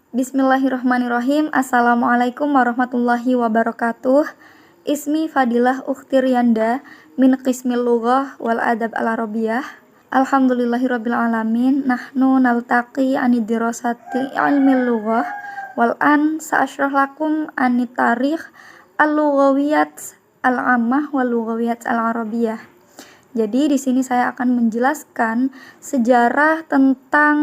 Bismillahirrahmanirrahim. Assalamualaikum warahmatullahi wabarakatuh. Ismi Fadilah Ukhti Riyanda min Qismil Lughah wal Adab al-Arabiyah. Alhamdulillahirabbil alamin. Nahnu naltaqi ani dirasati ilmil lughah wal an sa'asyrah lakum ani tarikh al-lughawiyat al-ammah wal lughawiyat al-arabiyah. Jadi di sini saya akan menjelaskan sejarah tentang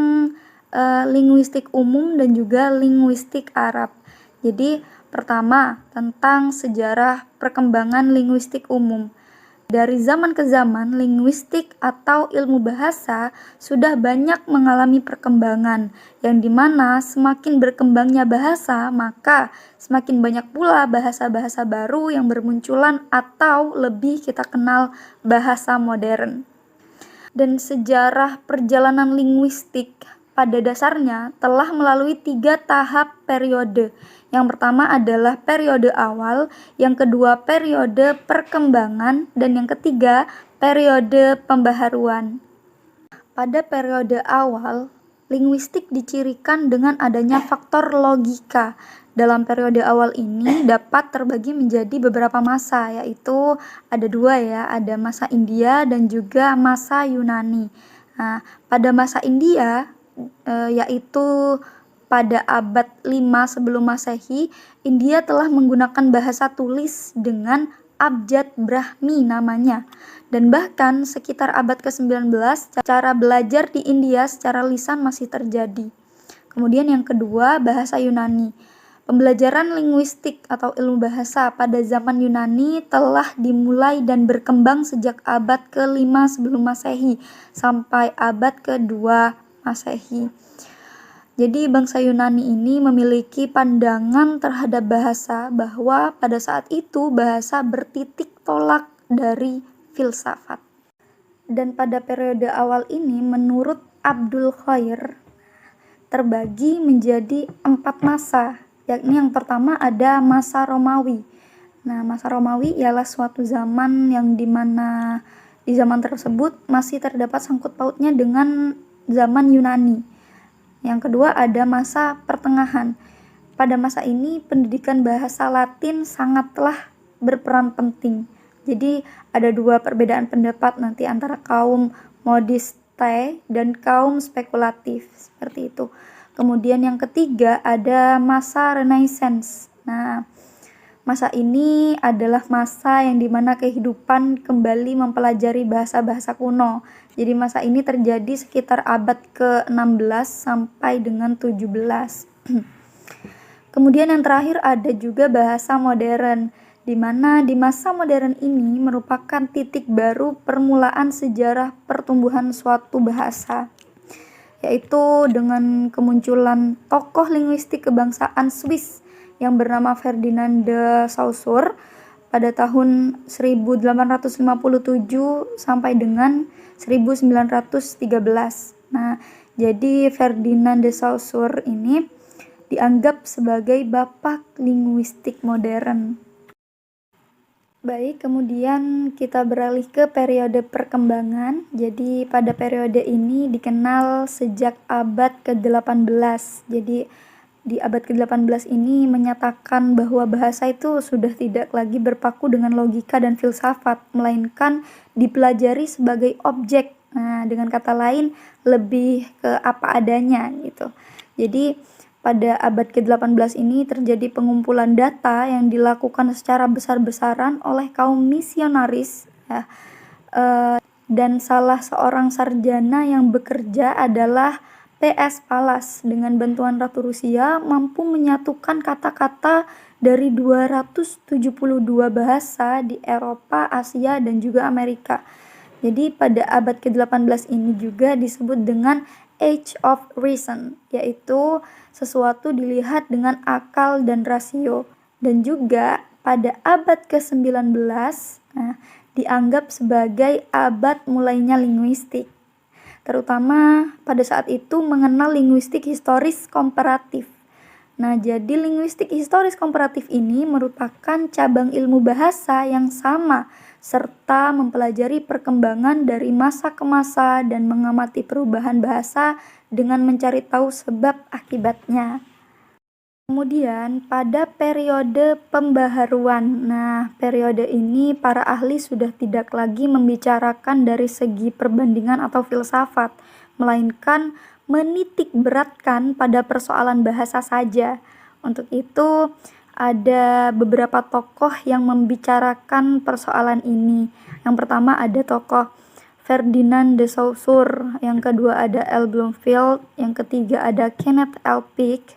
linguistik umum dan juga linguistik Arab. Jadi pertama tentang sejarah perkembangan linguistik umum. Dari zaman ke zaman, linguistik atau ilmu bahasa sudah banyak mengalami perkembangan, yang dimana semakin berkembangnya bahasa, maka semakin banyak pula bahasa-bahasa baru yang bermunculan atau lebih kita kenal bahasa modern. Dan sejarah perjalanan linguistik pada dasarnya telah melalui 3 tahap periode. Yang pertama adalah periode awal, yang kedua periode perkembangan, dan yang ketiga periode pembaharuan. Pada periode awal, linguistik dicirikan dengan adanya faktor logika. Dalam periode awal ini dapat terbagi menjadi beberapa masa, yaitu ada 2 ya, ada masa India dan juga masa Yunani. Nah, pada masa India yaitu pada abad 5 sebelum Masehi, India telah menggunakan bahasa tulis dengan abjad Brahmi namanya. Dan bahkan sekitar abad ke-19, cara belajar di India secara lisan masih terjadi. Kemudian yang kedua, bahasa Yunani. Pembelajaran linguistik atau ilmu bahasa pada zaman Yunani telah dimulai dan berkembang sejak abad ke-5 sebelum Masehi sampai abad ke-2 Masehi. Jadi bangsa Yunani ini memiliki pandangan terhadap bahasa bahwa pada saat itu bahasa bertitik tolak dari filsafat. Dan pada periode awal ini menurut Abdul Khair terbagi menjadi 4 masa, yakni yang pertama ada masa Romawi. Nah, masa Romawi ialah suatu zaman yang dimana di zaman tersebut masih terdapat sangkut pautnya dengan zaman Yunani. Yang kedua ada masa pertengahan. Pada masa ini pendidikan bahasa Latin sangatlah berperan penting. Jadi ada 2 perbedaan pendapat nanti antara kaum modiste dan kaum spekulatif, seperti itu. Kemudian yang ketiga ada masa Renaissance. Nah, masa ini adalah masa yang dimana kehidupan kembali mempelajari bahasa-bahasa kuno. Jadi masa ini terjadi sekitar abad ke-16 sampai dengan 17. Kemudian yang terakhir ada juga bahasa modern, di mana di masa modern ini merupakan titik baru permulaan sejarah pertumbuhan suatu bahasa, yaitu dengan kemunculan tokoh linguistik kebangsaan Swiss yang bernama Ferdinand de Saussure pada tahun 1857 sampai dengan 1913. Nah, jadi Ferdinand de Saussure ini dianggap sebagai bapak linguistik modern. Baik, kemudian kita beralih ke periode perkembangan. Jadi pada periode ini dikenal sejak abad ke-18. Jadi di abad ke-18 ini menyatakan bahwa bahasa itu sudah tidak lagi berpaku dengan logika dan filsafat, melainkan dipelajari sebagai objek. Nah, dengan kata lain lebih ke apa adanya gitu. Jadi pada abad ke-18 ini terjadi pengumpulan data yang dilakukan secara besar-besaran oleh kaum misionaris ya. Dan salah seorang sarjana yang bekerja adalah P.S. Pallas. Dengan bantuan Ratu Rusia mampu menyatukan kata-kata dari 272 bahasa di Eropa, Asia, dan juga Amerika. Jadi pada abad ke-18 ini juga disebut dengan Age of Reason, yaitu sesuatu dilihat dengan akal dan rasio. Dan juga pada abad ke-19 dianggap sebagai abad mulainya linguistik, terutama pada saat itu mengenal linguistik historis komparatif. Nah, jadi linguistik historis komparatif ini merupakan cabang ilmu bahasa yang sama serta mempelajari perkembangan dari masa ke masa dan mengamati perubahan bahasa dengan mencari tahu sebab akibatnya. Kemudian pada periode pembaharuan. Nah, periode ini para ahli sudah tidak lagi membicarakan dari segi perbandingan atau filsafat, melainkan menitik beratkan pada persoalan bahasa saja. Untuk itu, ada beberapa tokoh yang membicarakan persoalan ini. Yang pertama ada tokoh Ferdinand de Saussure, yang kedua ada L. Bloomfield, yang ketiga ada Kenneth L. Peake,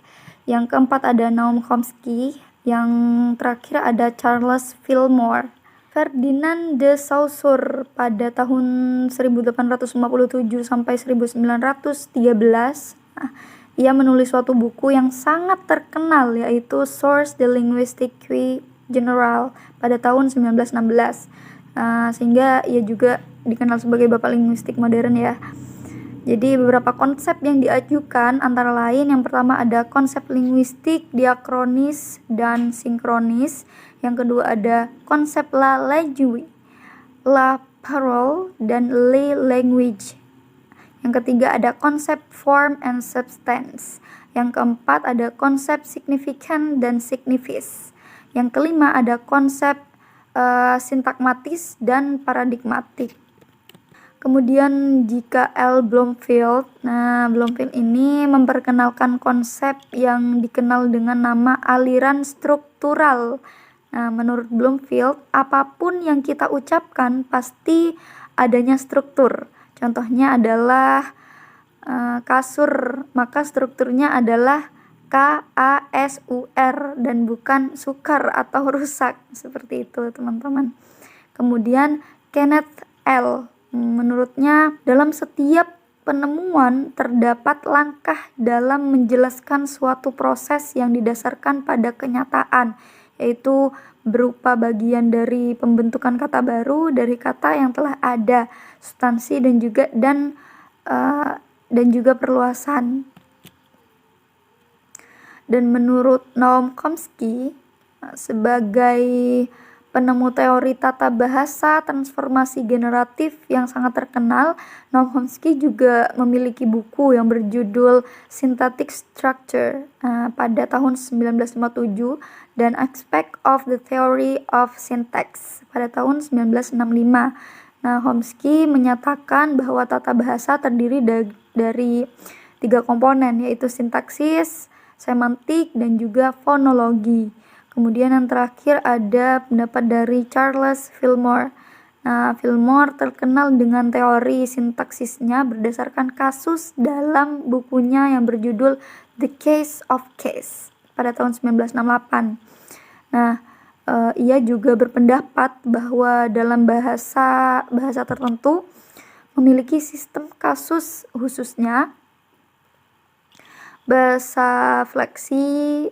yang keempat ada Noam Chomsky, yang terakhir ada Charles Fillmore. Ferdinand de Saussure pada tahun 1857 sampai 1913, ia menulis suatu buku yang sangat terkenal yaitu Source de Linguistique Generale pada tahun 1916. Sehingga ia juga dikenal sebagai bapak linguistik modern ya. Jadi beberapa konsep yang diajukan antara lain yang pertama ada konsep linguistik diakronis dan sinkronis. Yang kedua ada konsep la langue, la parole, dan le language. Yang ketiga ada konsep form and substance. Yang keempat ada konsep significant dan signifies. Yang kelima ada konsep sintakmatis dan paradigmatik. Kemudian jika L. Bloomfield, Bloomfield ini memperkenalkan konsep yang dikenal dengan nama aliran struktural. Menurut Bloomfield, apapun yang kita ucapkan pasti adanya struktur. Contohnya adalah kasur, maka strukturnya adalah KASUR dan bukan sukar atau rusak, seperti itu teman-teman. Kemudian Kenneth L. menurutnya dalam setiap penemuan terdapat langkah dalam menjelaskan suatu proses yang didasarkan pada kenyataan, yaitu berupa bagian dari pembentukan kata baru dari kata yang telah ada, substansi dan juga perluasan. Dan menurut Noam Chomsky, sebagai penemu teori tata bahasa transformasi generatif yang sangat terkenal, Noam Chomsky juga memiliki buku yang berjudul Syntactic Structure pada tahun 1957 dan Aspect of the Theory of Syntax pada tahun 1965. Chomsky menyatakan bahwa tata bahasa terdiri dari 3 komponen, yaitu sintaksis, semantik, dan juga fonologi. Kemudian yang terakhir ada pendapat dari Charles Fillmore. Fillmore terkenal dengan teori sintaksisnya berdasarkan kasus dalam bukunya yang berjudul The Case of Case pada tahun 1968. Ia juga berpendapat bahwa dalam bahasa tertentu memiliki sistem kasus khususnya. Bahasa fleksi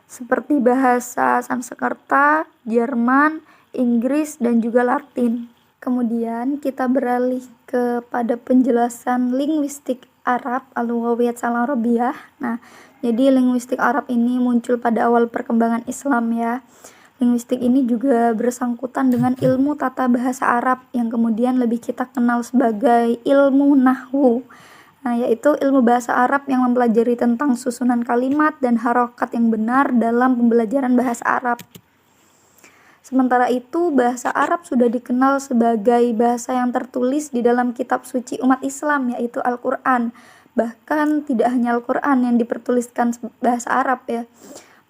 seperti bahasa Sanskerta, Jerman, Inggris, dan juga Latin. Kemudian kita beralih kepada penjelasan linguistik Arab, al-Lughawiyat al-Arabiyah. Jadi linguistik Arab ini muncul pada awal perkembangan Islam ya. Linguistik ini juga bersangkutan dengan ilmu tata bahasa Arab yang kemudian lebih kita kenal sebagai ilmu nahwu. Yaitu ilmu bahasa Arab yang mempelajari tentang susunan kalimat dan harokat yang benar dalam pembelajaran bahasa Arab. Sementara itu, bahasa Arab sudah dikenal sebagai bahasa yang tertulis di dalam kitab suci umat Islam, yaitu Al-Quran. Bahkan tidak hanya Al-Quran yang dipertuliskan bahasa Arab ya.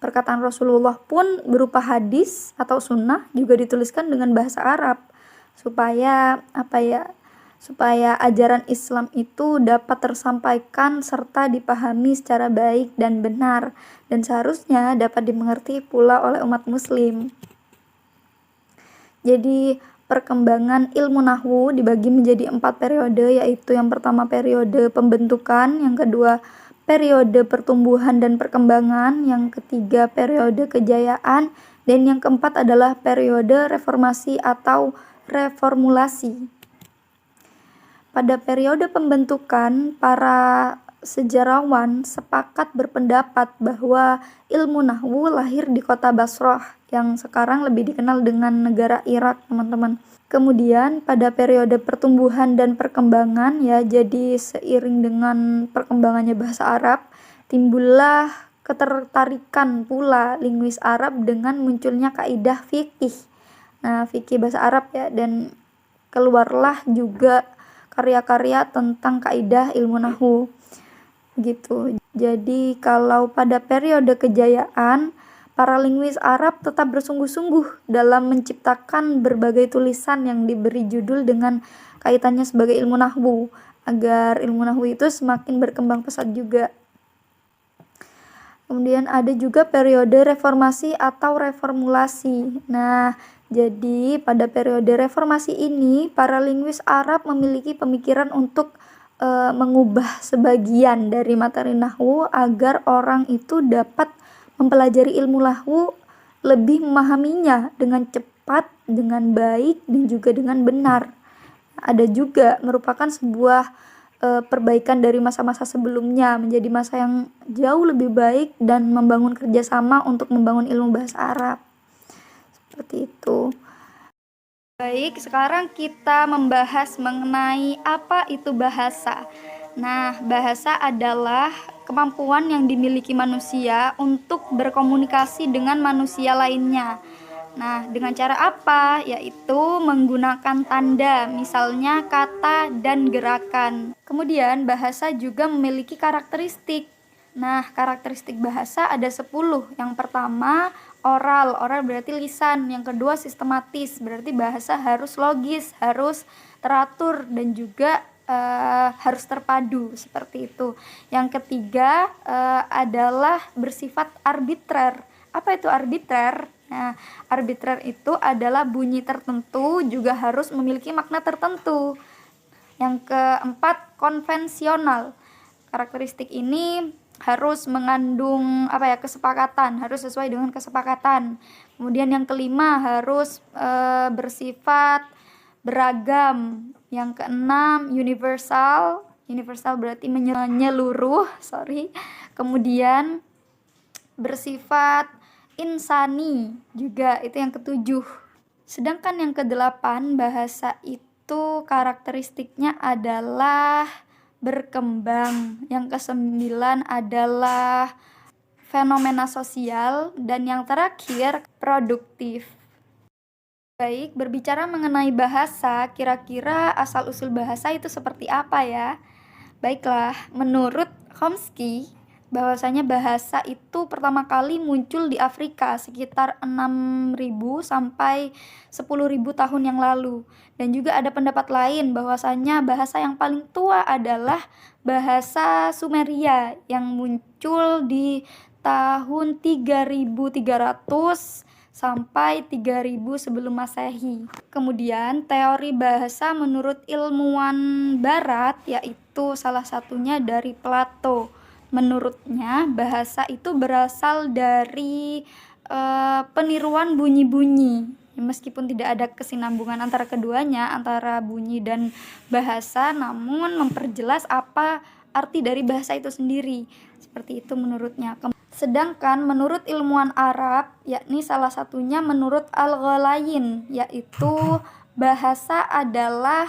Perkataan Rasulullah pun berupa hadis atau sunnah juga dituliskan dengan bahasa Arab. Supaya ajaran Islam itu dapat tersampaikan serta dipahami secara baik dan benar, dan seharusnya dapat dimengerti pula oleh umat muslim. Jadi perkembangan ilmu nahwu dibagi menjadi 4 periode, yaitu yang pertama periode pembentukan, yang kedua periode pertumbuhan dan perkembangan, yang ketiga periode kejayaan, dan yang keempat adalah periode reformasi atau reformulasi. Pada periode pembentukan, para sejarawan sepakat berpendapat bahwa ilmu nahwu lahir di kota Basrah yang sekarang lebih dikenal dengan negara Irak, teman-teman. Kemudian pada periode pertumbuhan dan perkembangan ya, jadi seiring dengan perkembangannya bahasa Arab, timbullah ketertarikan pula linguis Arab dengan munculnya kaidah fikih. Nah, fikih bahasa Arab ya, dan keluarlah juga karya-karya tentang kaidah ilmu nahwu gitu. Jadi kalau pada periode kejayaan, para linguis Arab tetap bersungguh-sungguh dalam menciptakan berbagai tulisan yang diberi judul dengan kaitannya sebagai ilmu nahwu, agar ilmu nahwu itu semakin berkembang pesat juga. Kemudian ada juga periode reformasi atau reformulasi. Nah, jadi pada periode reformasi ini, para linguis Arab memiliki pemikiran untuk mengubah sebagian dari materi nahwu agar orang itu dapat mempelajari ilmu nahwu lebih memahaminya dengan cepat, dengan baik, dan juga dengan benar. Ada juga merupakan sebuah perbaikan dari masa-masa sebelumnya menjadi masa yang jauh lebih baik dan membangun kerjasama untuk membangun ilmu bahasa Arab. Seperti itu. Baik, sekarang kita membahas mengenai apa itu bahasa. Nah, bahasa adalah kemampuan yang dimiliki manusia untuk berkomunikasi dengan manusia lainnya. Nah, dengan cara apa? Yaitu menggunakan tanda, misalnya kata dan gerakan. Kemudian, bahasa juga memiliki karakteristik. Nah, karakteristik bahasa ada 10. Yang pertama, oral. Oral berarti lisan. Yang kedua, sistematis. Berarti bahasa harus logis, harus teratur, dan juga harus terpadu, seperti itu. Yang ketiga adalah bersifat arbitrer. Apa itu arbitrer? Nah, arbitrer itu adalah bunyi tertentu juga harus memiliki makna tertentu. Yang keempat, konvensional. Karakteristik ini harus mengandung kesepakatan, harus sesuai dengan kesepakatan. Kemudian yang kelima, harus bersifat beragam. Yang keenam, universal. Universal berarti menyeluruh, Kemudian bersifat insani juga, itu yang ketujuh. Sedangkan yang kedelapan, bahasa itu karakteristiknya adalah berkembang. Yang kesembilan adalah fenomena sosial, dan yang terakhir produktif. Baik, berbicara mengenai bahasa, kira-kira asal-usul bahasa itu seperti apa ya? Baiklah, menurut Chomsky, bahwasanya bahasa itu pertama kali muncul di Afrika sekitar 6.000 sampai 10.000 tahun yang lalu. Dan juga ada pendapat lain bahwasanya bahasa yang paling tua adalah bahasa Sumeria yang muncul di tahun 3.300 sampai 3.000 sebelum Masehi. Kemudian teori bahasa menurut ilmuwan barat, yaitu salah satunya dari Plato. Menurutnya, bahasa itu berasal dari peniruan bunyi-bunyi. Meskipun tidak ada kesinambungan antara keduanya, antara bunyi dan bahasa, namun memperjelas apa arti dari bahasa itu sendiri. Seperti itu menurutnya. Sedangkan menurut ilmuwan Arab, yakni salah satunya menurut Al-Ghalayin, yaitu bahasa adalah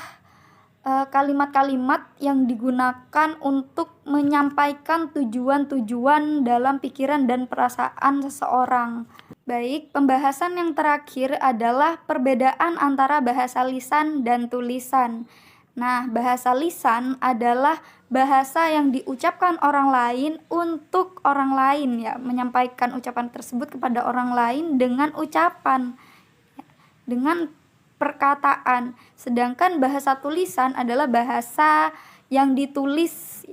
kalimat-kalimat yang digunakan untuk menyampaikan tujuan-tujuan dalam pikiran dan perasaan seseorang. Baik, pembahasan yang terakhir adalah perbedaan antara bahasa lisan dan tulisan. Nah, bahasa lisan adalah bahasa yang diucapkan orang lain untuk orang lain, ya, menyampaikan ucapan tersebut kepada orang lain dengan ucapan, dengan perkataan. Sedangkan bahasa tulisan adalah bahasa yang ditulis,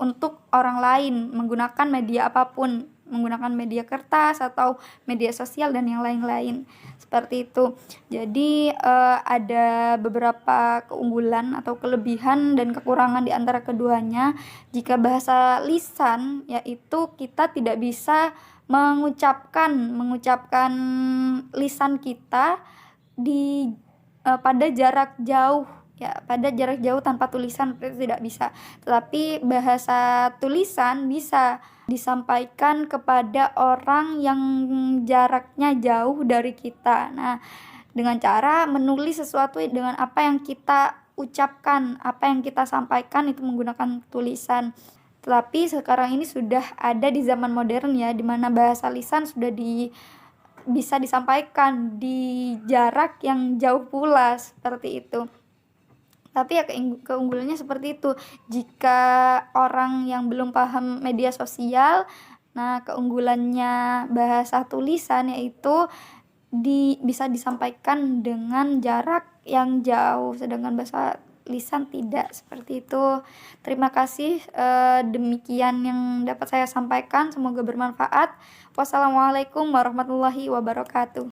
untuk orang lain menggunakan media apapun, menggunakan media kertas atau media sosial dan yang lain-lain. Seperti itu. Jadi ada beberapa keunggulan atau kelebihan dan kekurangan di antara keduanya. Jika bahasa lisan, yaitu kita tidak bisa mengucapkan lisan kita pada jarak jauh, pada jarak jauh tanpa tulisan itu tidak bisa. Tetapi bahasa tulisan bisa disampaikan kepada orang yang jaraknya jauh dari kita. Nah, dengan cara menulis sesuatu dengan apa yang kita ucapkan, apa yang kita sampaikan itu menggunakan tulisan. Tapi sekarang ini sudah ada di zaman modern ya, di mana bahasa lisan sudah bisa disampaikan di jarak yang jauh pula, seperti itu. Tapi ya keunggulannya seperti itu. Jika orang yang belum paham media sosial, nah keunggulannya bahasa tulisan yaitu bisa disampaikan dengan jarak yang jauh, sedangkan bahasa lisan tidak, seperti itu. Terima kasih, demikian yang dapat saya sampaikan, semoga bermanfaat. Wassalamualaikum warahmatullahi wabarakatuh.